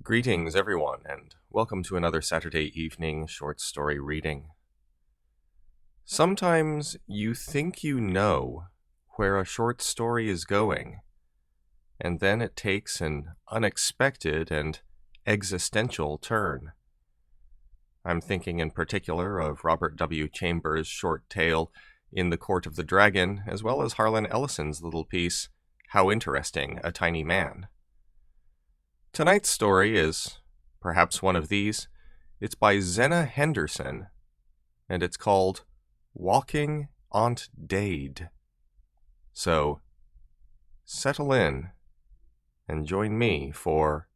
Greetings, everyone, and welcome to another Saturday evening short story reading. Sometimes you think you know where a short story is going, and then it takes an unexpected and existential turn. I'm thinking in particular of Robert W. Chambers' short tale In the Court of the Dragon, as well as Harlan Ellison's little piece, How Interesting a Tiny Man. Tonight's story is perhaps one of these. It's by Zenna Henderson, and it's called Walking Aunt Daid. So, settle in and join me for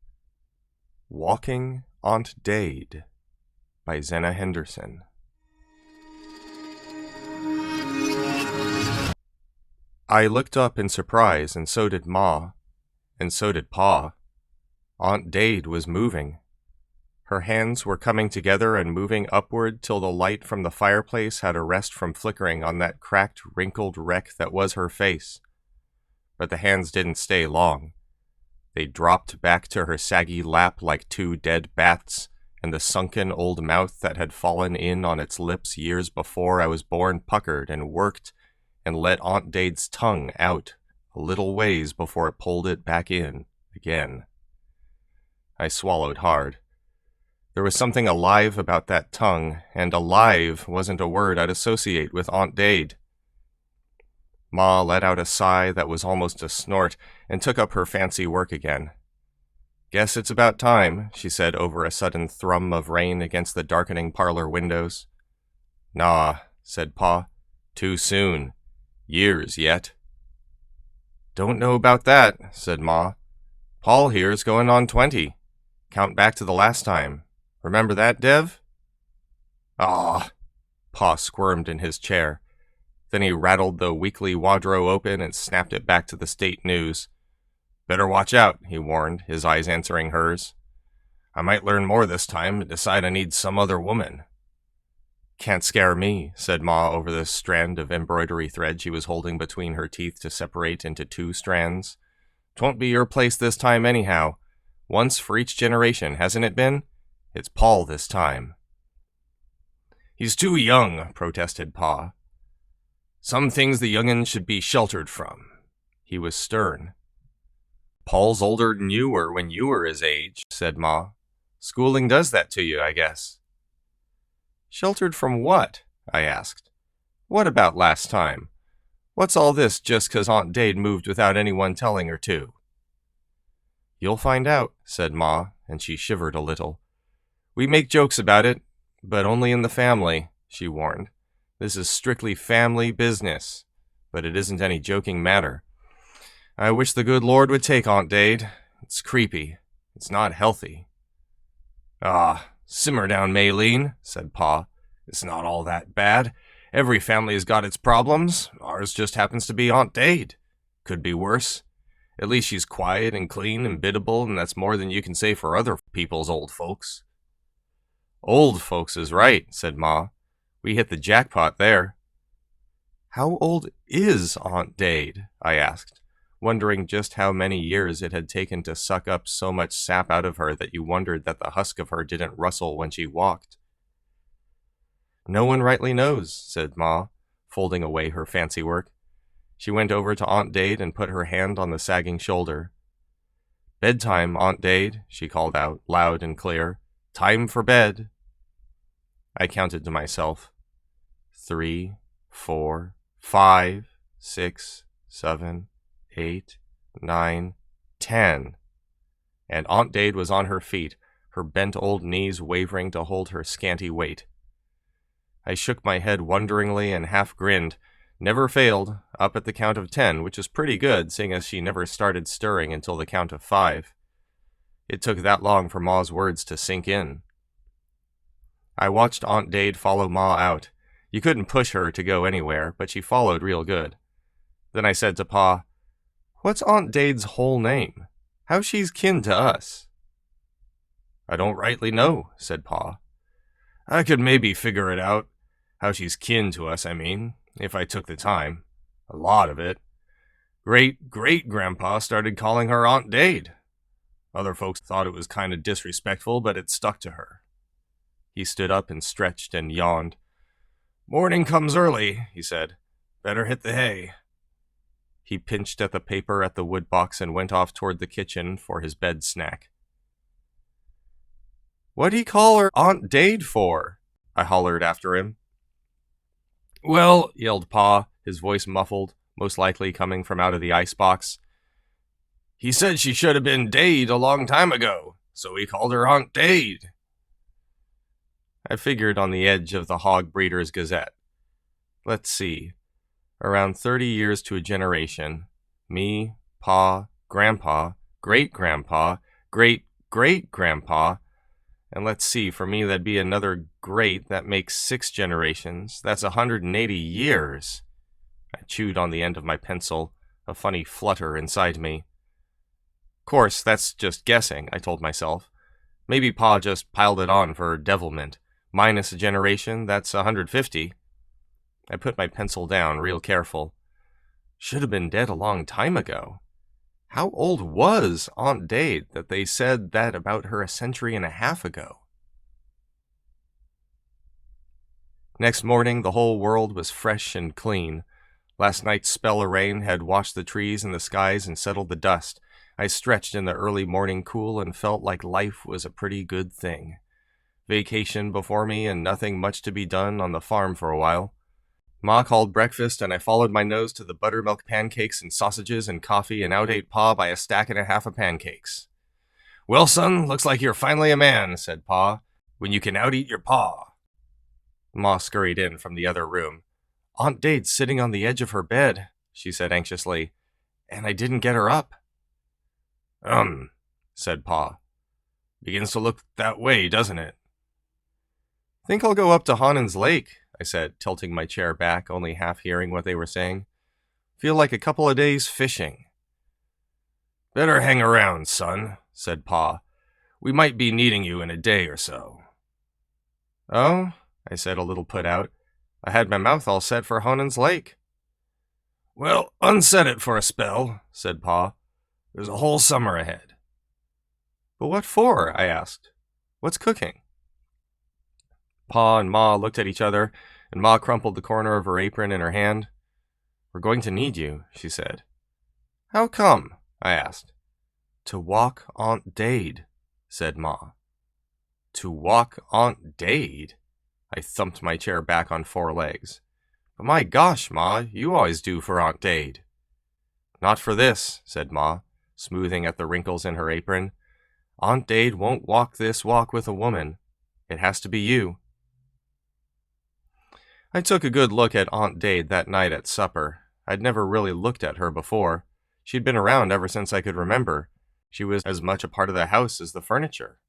Walking Aunt Daid by Zenna Henderson. I looked up in surprise, and so did Ma, and so did Pa. Aunt Daid was moving. Her hands were coming together and moving upward till the light from the fireplace had a rest from flickering on that cracked, wrinkled wreck that was her face. But the hands didn't stay long. They dropped back to her saggy lap like two dead bats, and the sunken old mouth that had fallen in on its lips years before I was born puckered and worked and let Aunt Daid's tongue out a little ways before it pulled it back in again. I swallowed hard. There was something alive about that tongue, and alive wasn't a word I'd associate with Aunt Daid. Ma let out a sigh that was almost a snort and took up her fancy work again. "Guess it's about time," she said over a sudden thrum of rain against the darkening parlor windows. "Nah," said Pa. "Too soon. Years yet." "Don't know about that," said Ma. "Paul here's going on 20. Count back to the last time. Remember that, Dev?" "Aw!" Pa squirmed in his chair. Then he rattled the weekly Wadrow open and snapped it back to the state news. "Better watch out," he warned, his eyes answering hers. "I might learn more this time and decide I need some other woman." "Can't scare me," said Ma over the strand of embroidery thread she was holding between her teeth to separate into two strands. "'Twon't be your place this time anyhow. Once for each generation, hasn't it been? It's Paul this time." "He's too young," protested Pa. "Some things the young'un should be sheltered from." He was stern. "Paul's older than you were when you were his age," said Ma. "Schooling does that to you, I guess." "Sheltered from what?" I asked. "What about last time? What's all this just 'cause Aunt Daid moved without anyone telling her to?" "You'll find out," said Ma, and she shivered a little. "We make jokes about it, but only in the family," she warned. "This is strictly family business, but it isn't any joking matter. I wish the good Lord would take Aunt Daid. It's creepy. It's not healthy." "Ah, simmer down, Maylene," said Pa. "It's not all that bad. Every family's got its problems. Ours just happens to be Aunt Daid. Could be worse. At least she's quiet and clean and biddable, and that's more than you can say for other people's old folks." "Old folks is right," said Ma. "We hit the jackpot there." "How old is Aunt Daid?" I asked, wondering just how many years it had taken to suck up so much sap out of her that you wondered that the husk of her didn't rustle when she walked. "No one rightly knows," said Ma, folding away her fancy work. She went over to Aunt Daid and put her hand on the sagging shoulder. "Bedtime, Aunt Daid," she called out, loud and clear. "Time for bed." I counted to myself. 3, 4, 5, 6, 7, 8, 9, 10. And Aunt Daid was on her feet, her bent old knees wavering to hold her scanty weight. I shook my head wonderingly and half grinned. Never failed, up at the count of 10, which is pretty good, seeing as she never started stirring until the count of 5. It took that long for Ma's words to sink in. I watched Aunt Daid follow Ma out. You couldn't push her to go anywhere, but she followed real good. Then I said to Pa, "What's Aunt Daid's whole name? How she's kin to us?" "I don't rightly know," said Pa. "I could maybe figure it out. How she's kin to us, I mean, if I took the time. A lot of it. Great-great-grandpa started calling her Aunt Daid. Other folks thought it was kind of disrespectful, but it stuck to her. He stood up and stretched and yawned. "Morning comes early," he said. "Better hit the hay." He pinched at the paper at the wood box and went off toward the kitchen for his bed snack. "What'd he call her Aunt Daid for?" I hollered after him. "Well," yelled Pa, his voice muffled, most likely coming from out of the icebox, "he said she should have been Daid a long time ago, so he called her Aunt Daid." I figured on the edge of the Hog Breeders' Gazette. Let's see. Around 30 years to a generation. Me, Pa, Grandpa, Great-Grandpa, Great-Great-Grandpa, and let's see, for me that'd be another great. That makes 6 generations. That's 180 years. I chewed on the end of my pencil, a funny flutter inside me. Of course, that's just guessing, I told myself. Maybe Pa just piled it on for devilment. Minus a generation, that's 150. I put my pencil down, real careful. Should have been dead a long time ago. How old was Aunt Daid that they said that about her a century and a half ago? Next morning, the whole world was fresh and clean. Last night's spell of rain had washed the trees and the skies and settled the dust. I stretched in the early morning cool and felt like life was a pretty good thing. Vacation before me and nothing much to be done on the farm for a while. Ma called breakfast, and I followed my nose to the buttermilk pancakes and sausages and coffee and outate Pa by a stack and a half of pancakes. "Well, son, looks like you're finally a man," said Pa, "when you can out-eat your pa." Ma scurried in from the other room. "Aunt Daid's sitting on the edge of her bed," she said anxiously, "and I didn't get her up." Said Pa. "Begins to look that way, doesn't it?" "Think I'll go up to Honan's Lake," I said, tilting my chair back, only half hearing what they were saying. "Feel like a couple of days fishing." "Better hang around, son," said Pa. "We might be needing you in a day or so." "Oh?" I said, a little put out. "I had my mouth all set for Honan's Lake." "Well, unset it for a spell," said Pa. "There's a whole summer ahead." "But what for?" I asked. "What's cooking?" Pa and Ma looked at each other, and Ma crumpled the corner of her apron in her hand. "We're going to need you," she said. "How come?" I asked. "To walk Aunt Daid," said Ma. "To walk Aunt Daid?" I thumped my chair back on 4 legs. "But my gosh, Ma, you always do for Aunt Daid." "Not for this," said Ma, smoothing at the wrinkles in her apron. "Aunt Daid won't walk this walk with a woman. It has to be you." I took a good look at Aunt Daid that night at supper. I'd never really looked at her before. She'd been around ever since I could remember. She was as much a part of the house as the furniture.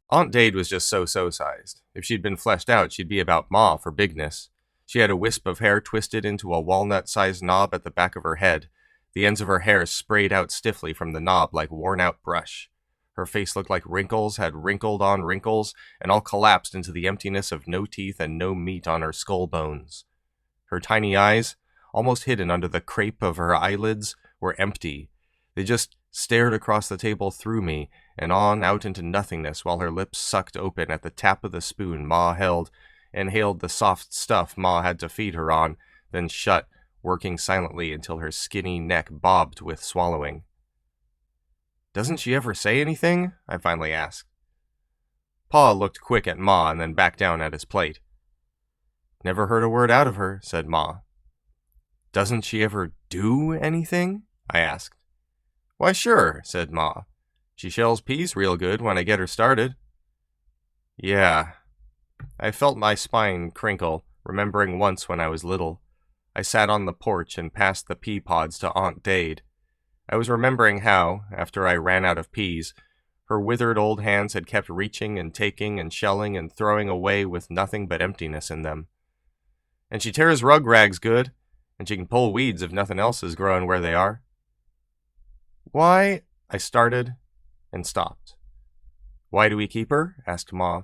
Aunt Daid was just so-so sized. If she'd been fleshed out, she'd be about Ma for bigness. She had a wisp of hair twisted into a walnut-sized knob at the back of her head. The ends of her hair sprayed out stiffly from the knob like worn-out brush. Her face looked like wrinkles had wrinkled on wrinkles, and all collapsed into the emptiness of no teeth and no meat on her skull bones. Her tiny eyes, almost hidden under the crepe of her eyelids, were empty. They just stared across the table through me and on out into nothingness while her lips sucked open at the tap of the spoon Ma held, inhaled the soft stuff Ma had to feed her on, then shut, working silently until her skinny neck bobbed with swallowing. "Doesn't she ever say anything?" I finally asked. Pa looked quick at Ma and then back down at his plate. "Never heard a word out of her," said Ma. "Doesn't she ever do anything?" I asked. "Why, sure," said Ma. "She shells peas real good when I get her started." Yeah. I felt my spine crinkle, remembering once when I was little. I sat on the porch and passed the pea pods to Aunt Daid. I was remembering how, after I ran out of peas, her withered old hands had kept reaching and taking and shelling and throwing away with nothing but emptiness in them. "And she tears rug rags good, and she can pull weeds if nothing else is growing where they are." "Why?" I started and stopped. "Why do we keep her?" asked Ma.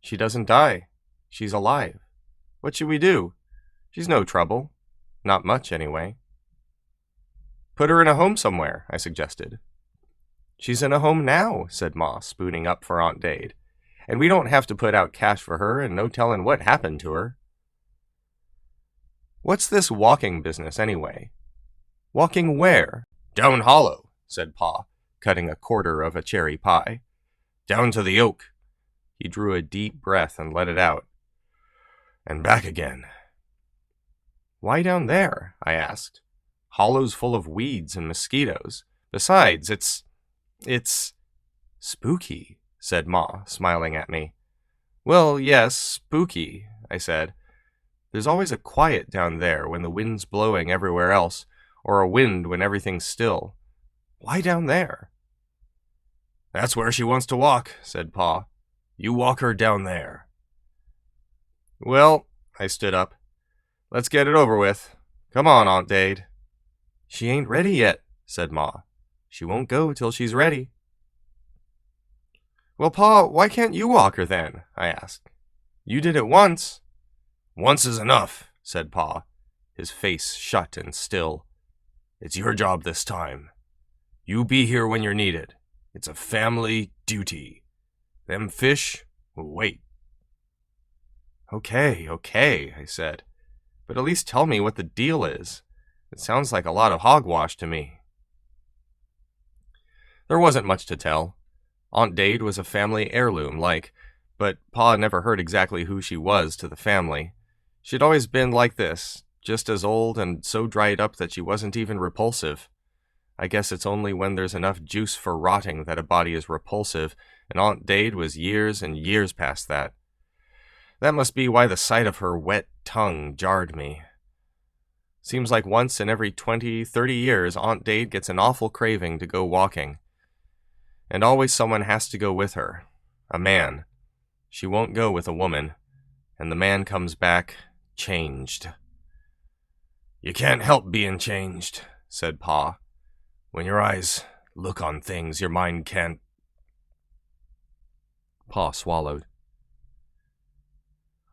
"She doesn't die. She's alive. What should we do? She's no trouble. Not much, anyway." "Put her in a home somewhere," I suggested. She's in a home now, said Ma, spooning up for Aunt Daid. And we don't have to put out cash for her, and no telling what happened to her. What's this walking business, anyway? Walking where? Down hollow, said Pa, cutting a quarter of a cherry pie. Down to the oak. He drew a deep breath and let it out. And back again. Why down there? I asked. Hollow's full of weeds and mosquitoes. Besides, it's spooky, said Ma, smiling at me. Well, yes, spooky, I said. There's always a quiet down there when the wind's blowing everywhere else, or a wind when everything's still. Why down there? That's where she wants to walk, said Pa. You walk her down there. Well, I stood up. Let's get it over with. Come on, Aunt Daid. She ain't ready yet, said Ma. She won't go till she's ready. Well, Pa, why can't you walk her then? I asked. You did it once. Once is enough, said Pa, his face shut and still. It's your job this time. You be here when you're needed. It's a family duty. Them fish will wait. Okay, I said. But at least tell me what the deal is. It sounds like a lot of hogwash to me. There wasn't much to tell. Aunt Daid was a family heirloom, but Pa never heard exactly who she was to the family. She'd always been like this, just as old and so dried up that she wasn't even repulsive. I guess it's only when there's enough juice for rotting that a body is repulsive, and Aunt Daid was years and years past that. That must be why the sight of her wet tongue jarred me. Seems like once in every 20, 30 years, Aunt Daid gets an awful craving to go walking. And always someone has to go with her. A man. She won't go with a woman. And the man comes back changed. You can't help being changed, said Pa. When your eyes look on things, your mind can't... Pa swallowed.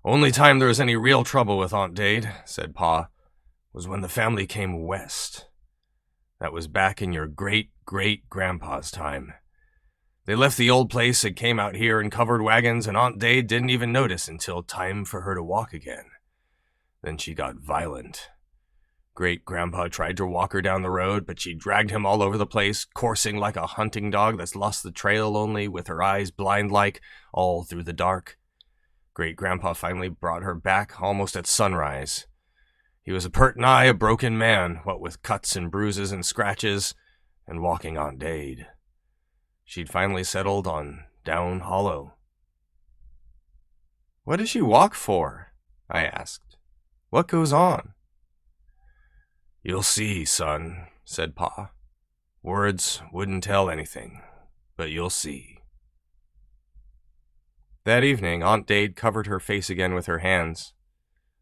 Only time there was any real trouble with Aunt Daid, said Pa, was when the family came west. That was back in your great-great-grandpa's time. They left the old place and came out here in covered wagons, and Aunt Daid didn't even notice until time for her to walk again. Then she got violent. Great-grandpa tried to walk her down the road, but she dragged him all over the place, coursing like a hunting dog that's lost the trail only, with her eyes blind-like, all through the dark. Great-grandpa finally brought her back almost at sunrise. He was a pert nigh a broken man, what with cuts and bruises and scratches, and walking Aunt Daid. She'd finally settled on Down Hollow. What does she walk for? I asked. What goes on? You'll see, son, said Pa. Words wouldn't tell anything, but you'll see. That evening, Aunt Daid covered her face again with her hands.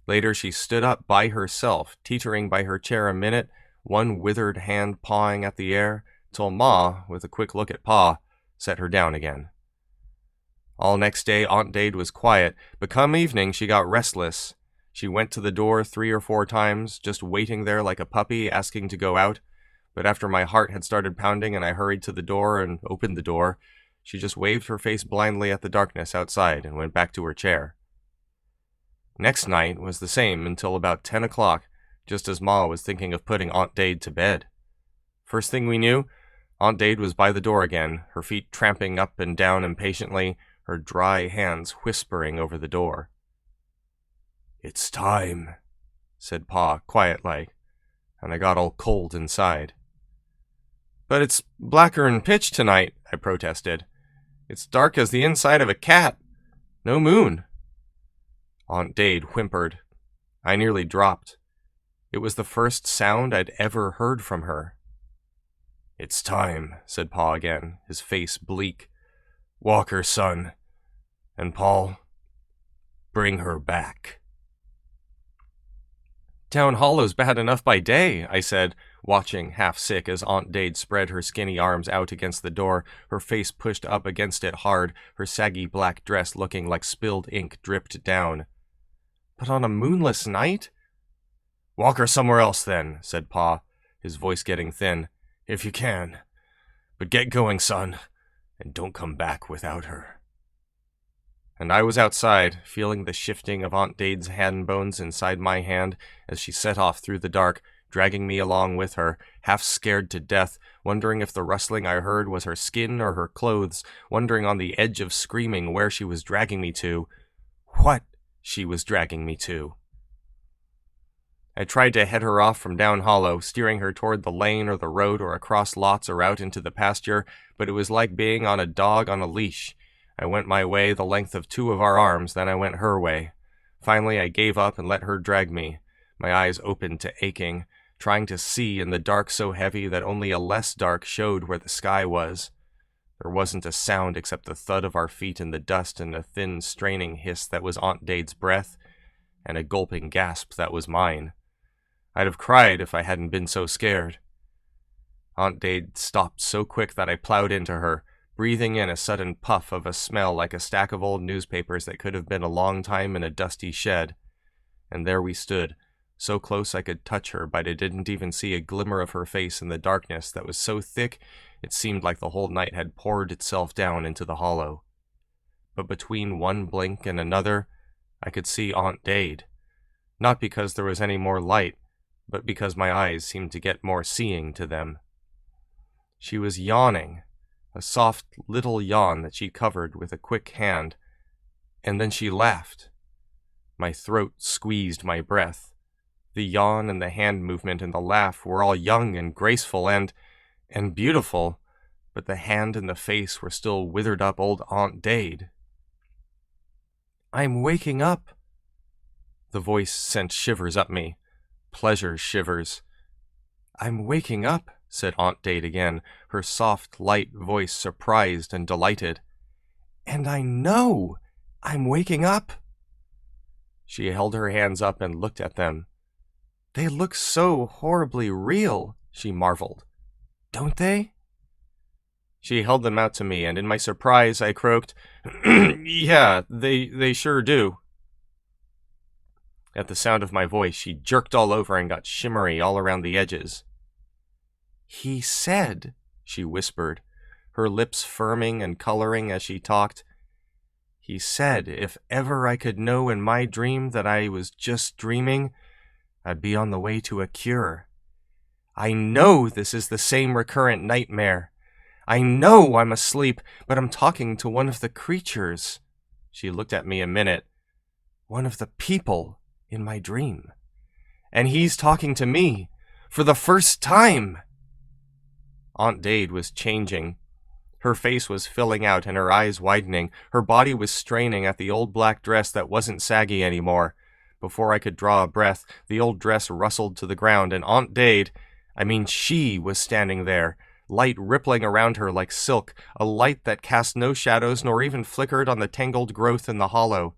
Later, she stood up by herself, teetering by her chair a minute, one withered hand pawing at the air, till Ma, with a quick look at Pa, set her down again. All next day, Aunt Daid was quiet, but come evening, she got restless. She went to the door 3 or 4 times, just waiting there like a puppy, asking to go out. But after my heart had started pounding and I hurried to the door and opened the door, she just waved her face blindly at the darkness outside and went back to her chair. Next night was the same until about 10 o'clock, just as Ma was thinking of putting Aunt Daid to bed. First thing we knew, Aunt Daid was by the door again, her feet tramping up and down impatiently, her dry hands whispering over the door. It's time, said Pa, quiet-like, and I got all cold inside. But it's blacker'n pitch tonight, I protested. It's dark as the inside of a cat. No moon. Aunt Daid whimpered. I nearly dropped. It was the first sound I'd ever heard from her. It's time, said Pa again, his face bleak. Walk her, son. And Paul, bring her back. Down Hollow's bad enough by day, I said, watching half-sick as Aunt Daid spread her skinny arms out against the door, her face pushed up against it hard, her saggy black dress looking like spilled ink dripped down. But on a moonless night? Walk her somewhere else, then, said Pa, his voice getting thin, if you can. But get going, son, and don't come back without her. And I was outside, feeling the shifting of Aunt Daid's hand bones inside my hand as she set off through the dark, dragging me along with her, half scared to death, wondering if the rustling I heard was her skin or her clothes, wondering on the edge of screaming where she was dragging me to. What she was dragging me to. I tried to head her off from down hollow, steering her toward the lane or the road or across lots or out into the pasture, but it was like being on a dog on a leash. I went my way the length of 2 of our arms, then I went her way. Finally, I gave up and let her drag me, my eyes open to aching, trying to see in the dark so heavy that only a less dark showed where the sky was. There wasn't a sound except the thud of our feet in the dust and a thin, straining hiss that was Aunt Daid's breath, and a gulping gasp that was mine. I'd have cried if I hadn't been so scared. Aunt Daid stopped so quick that I plowed into her, breathing in a sudden puff of a smell like a stack of old newspapers that could have been a long time in a dusty shed. And there we stood, so close I could touch her, but I didn't even see a glimmer of her face in the darkness that was so thick it seemed like the whole night had poured itself down into the hollow. But between one blink and another, I could see Aunt Daid. Not because there was any more light, but because my eyes seemed to get more seeing to them. She was yawning, a soft little yawn that she covered with a quick hand, and then she laughed. My throat squeezed my breath. The yawn and the hand movement and the laugh were all young and graceful and beautiful, but the hand and the face were still withered up old Aunt Daid. "I'm waking up." The voice sent shivers up me, pleasure shivers. "I'm waking up," said Aunt Daid again, her soft, light voice surprised and delighted. "And I know I'm waking up." She held her hands up and looked at them. "They look so horribly real," she marveled. "Don't they?" She held them out to me, and in my surprise I croaked, "Yeah, they sure do." At the sound of my voice, she jerked all over and got shimmery all around the edges. "He said," she whispered, her lips firming and coloring as she talked, "he said if ever I could know in my dream that I was just dreaming, I'd be on the way to a cure. I know this is the same recurrent nightmare. I know I'm asleep, but I'm talking to one of the creatures." She looked at me a minute. "One of the people in my dream. And he's talking to me for the first time." Aunt Daid was changing. Her face was filling out and her eyes widening. Her body was straining at the old black dress that wasn't saggy anymore. Before I could draw a breath, the old dress rustled to the ground, and Aunt Daid, she was standing there, light rippling around her like silk, a light that cast no shadows nor even flickered on the tangled growth in the hollow.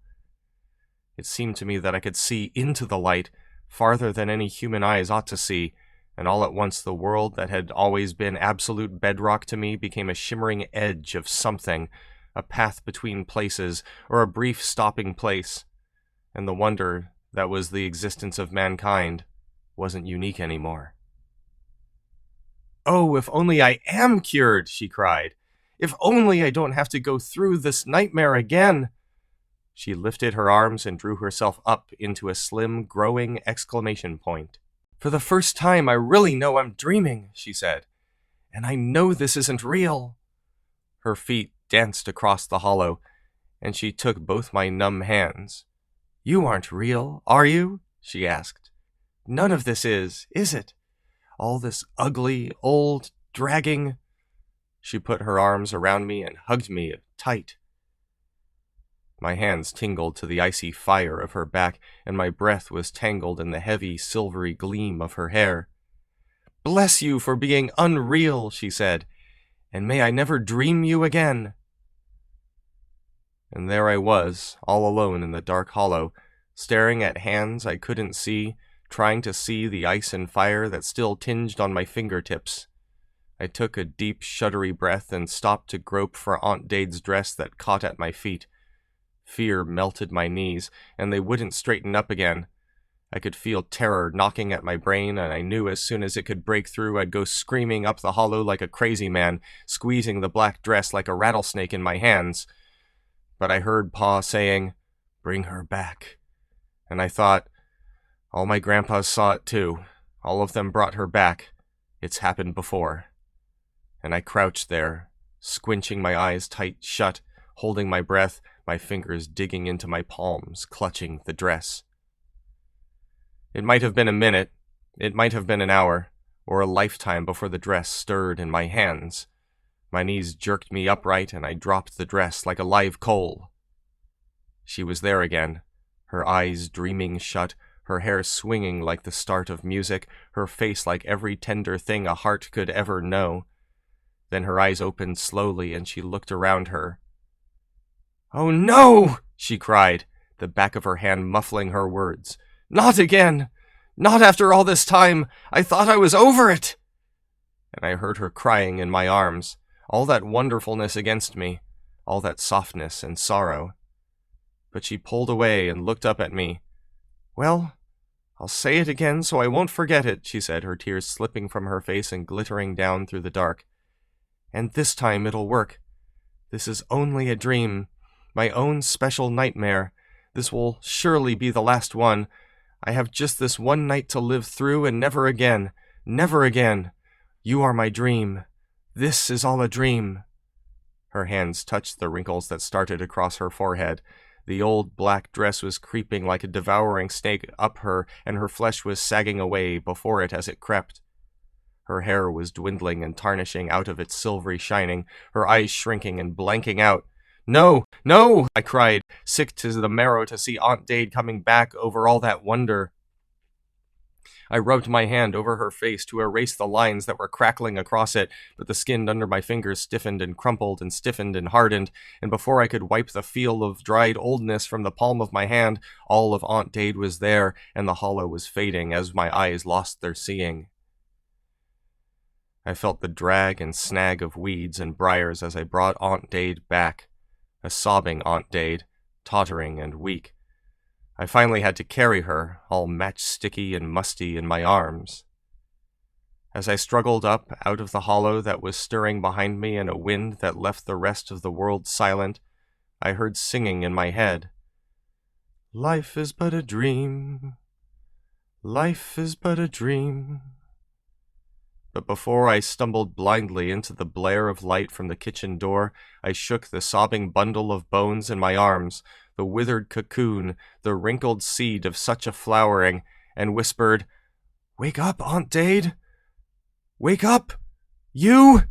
It seemed to me that I could see into the light, farther than any human eyes ought to see, and all at once the world that had always been absolute bedrock to me became a shimmering edge of something, a path between places, or a brief stopping place, and the wonder that was the existence of mankind wasn't unique anymore. "Oh, if only I am cured," she cried. "If only I don't have to go through this nightmare again." She lifted her arms and drew herself up into a slim, growing exclamation point. "For the first time, I really know I'm dreaming," she said. "And I know this isn't real." Her feet danced across the hollow, and she took both my numb hands. "You aren't real, are you?" she asked. "None of this is it? All this ugly, old, dragging—" She put her arms around me and hugged me tight. My hands tingled to the icy fire of her back, and my breath was tangled in the heavy, silvery gleam of her hair. "Bless you for being unreal," she said, "and may I never dream you again." And there I was, all alone in the dark hollow, staring at hands I couldn't see, trying to see the ice and fire that still tinged on my fingertips. I took a deep, shuddery breath and stopped to grope for Aunt Daid's dress that caught at my feet. Fear melted my knees, and they wouldn't straighten up again. I could feel terror knocking at my brain, and I knew as soon as it could break through, I'd go screaming up the hollow like a crazy man, squeezing the black dress like a rattlesnake in my hands. But I heard Pa saying, "Bring her back." And I thought, all my grandpas saw it too. All of them brought her back. It's happened before. And I crouched there, squinching my eyes tight shut, holding my breath, my fingers digging into my palms, clutching the dress. It might have been a minute, it might have been an hour, or a lifetime before the dress stirred in my hands. My knees jerked me upright, and I dropped the dress like a live coal. She was there again, her eyes dreaming shut, her hair swinging like the start of music, her face like every tender thing a heart could ever know. Then her eyes opened slowly, and she looked around her. "Oh no!" she cried, the back of her hand muffling her words. "Not again! Not after all this time! I thought I was over it!" And I heard her crying in my arms, all that wonderfulness against me, all that softness and sorrow. But she pulled away and looked up at me. "Well, I'll say it again so I won't forget it," she said, her tears slipping from her face and glittering down through the dark. "And this time it'll work. This is only a dream, my own special nightmare. This will surely be the last one. I have just this one night to live through, and never again. Never again. You are my dream. This is all a dream." Her hands touched the wrinkles that started across her forehead. The old black dress was creeping like a devouring snake up her, and her flesh was sagging away before it as it crept. Her hair was dwindling and tarnishing out of its silvery shining, her eyes shrinking and blanking out. "No, no!" I cried, sick to the marrow to see Aunt Daid coming back over all that wonder. I rubbed my hand over her face to erase the lines that were crackling across it, but the skin under my fingers stiffened and crumpled and stiffened and hardened, and before I could wipe the feel of dried oldness from the palm of my hand, all of Aunt Daid was there, and the hollow was fading as my eyes lost their seeing. I felt the drag and snag of weeds and briars as I brought Aunt Daid back, a sobbing Aunt Daid, tottering and weak. I finally had to carry her, all matchsticky and musty, in my arms. As I struggled up out of the hollow that was stirring behind me in a wind that left the rest of the world silent, I heard singing in my head, "Life is but a dream, life is but a dream." But before I stumbled blindly into the blare of light from the kitchen door, I shook the sobbing bundle of bones in my arms, the withered cocoon, the wrinkled seed of such a flowering, and whispered, "Wake up, Aunt Daid! Wake up! You!"